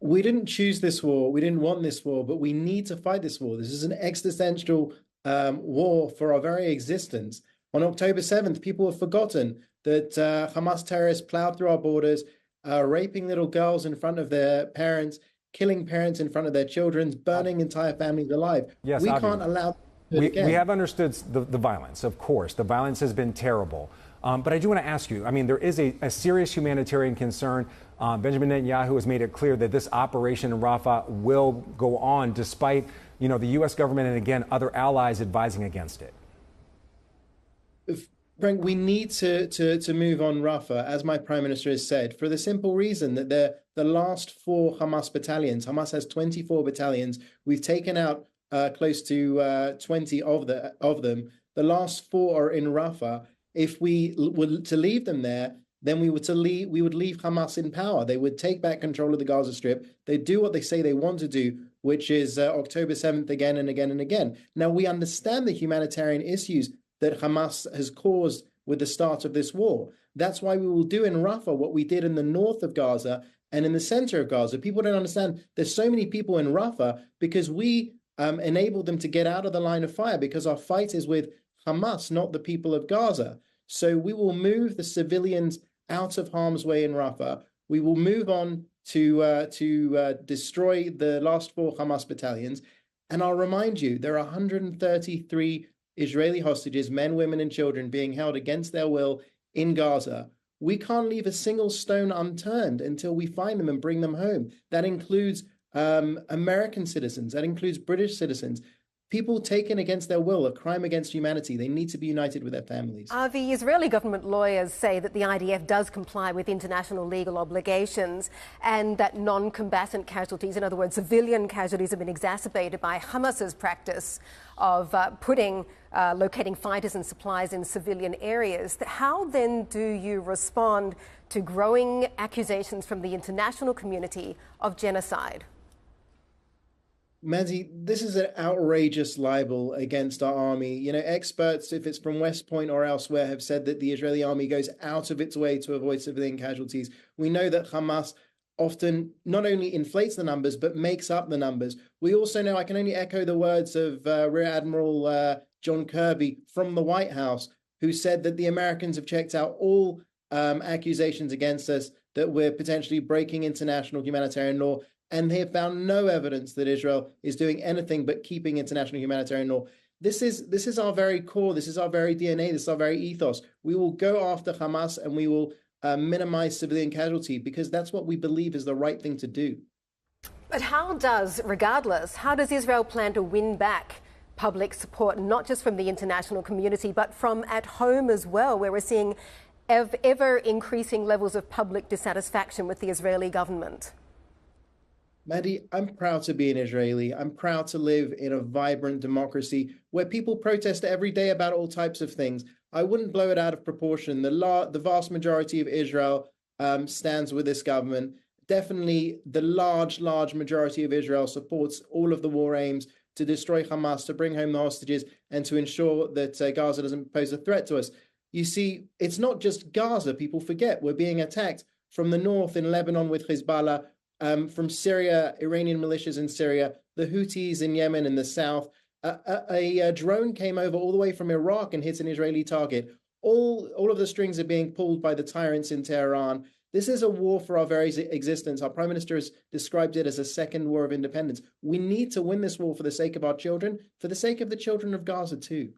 We didn't choose this war. We didn't want this war, but we need to fight this war. This is an existential war for our very existence. On October 7th, people have forgotten that Hamas terrorists plowed through our borders, raping little girls in front of their parents, killing parents in front of their children, burning entire families alive. Yes, we Avi, can't allow we have understood the violence, of course. The violence has been terrible. But I do want to ask you, I mean, there is a serious humanitarian concern. Benjamin Netanyahu has made it clear that this operation in Rafah will go on despite, the U.S. government and, again, other allies advising against it. Frank, we need to move on Rafah, as my prime minister has said, for the simple reason that the last 4 Hamas battalions, Hamas has 24 battalions, we've taken out close to 20 of them. The last 4 are in Rafah. If we were to leave them there, then we would leave Hamas in power. They would take back control of the Gaza Strip. They do what they say they want to do, which is October 7th again and again and again. Now, we understand the humanitarian issues that Hamas has caused with the start of this war. That's why we will do in Rafah what we did in the north of Gaza and in the center of Gaza. People don't understand there's so many people in Rafah because we enabled them to get out of the line of fire, because our fight is with Hamas, not the people of Gaza. So we will move the civilians out of harm's way in Rafah. We will move on to destroy the last 4 Hamas battalions. And I'll remind you, there are 133 Israeli hostages, men, women, and children, being held against their will in Gaza. We can't leave a single stone unturned until we find them and bring them home. That includes American citizens. That includes British citizens. People taken against their will, a crime against humanity. They need to be united with their families. The Israeli government lawyers say that the IDF does comply with international legal obligations and that non-combatant casualties, in other words, civilian casualties, have been exacerbated by Hamas's practice of locating fighters and supplies in civilian areas. How then do you respond to growing accusations from the international community of genocide? Maddie, this is an outrageous libel against our army. Experts, if it's from West Point or elsewhere, have said that the Israeli army goes out of its way to avoid civilian casualties. We know that Hamas often not only inflates the numbers, but makes up the numbers. We also know, I can only echo the words of Rear Admiral John Kirby from the White House, who said that the Americans have checked out all accusations against us, that we're potentially breaking international humanitarian law. And they have found no evidence that Israel is doing anything but keeping international humanitarian law. This is our very core. This is our very DNA. This is our very ethos. We will go after Hamas and we will minimize civilian casualty, because that's what we believe is the right thing to do. But how does Israel plan to win back public support, not just from the international community, but from at home as well, where we're seeing ever increasing levels of public dissatisfaction with the Israeli government? Maddie, I'm proud to be an Israeli. I'm proud to live in a vibrant democracy where people protest every day about all types of things. I wouldn't blow it out of proportion. The vast majority of Israel stands with this government. Definitely the large majority of Israel supports all of the war aims to destroy Hamas, to bring home the hostages, and to ensure that Gaza doesn't pose a threat to us. You see, it's not just Gaza. People forget we're being attacked from the north in Lebanon with Hezbollah, from Syria, Iranian militias in Syria, the Houthis in Yemen in the south. A drone came over all the way from Iraq and hit an Israeli target. All of the strings are being pulled by the tyrants in Tehran. This is a war for our very existence. Our prime minister has described it as a second war of independence. We need to win this war for the sake of our children, for the sake of the children of Gaza too.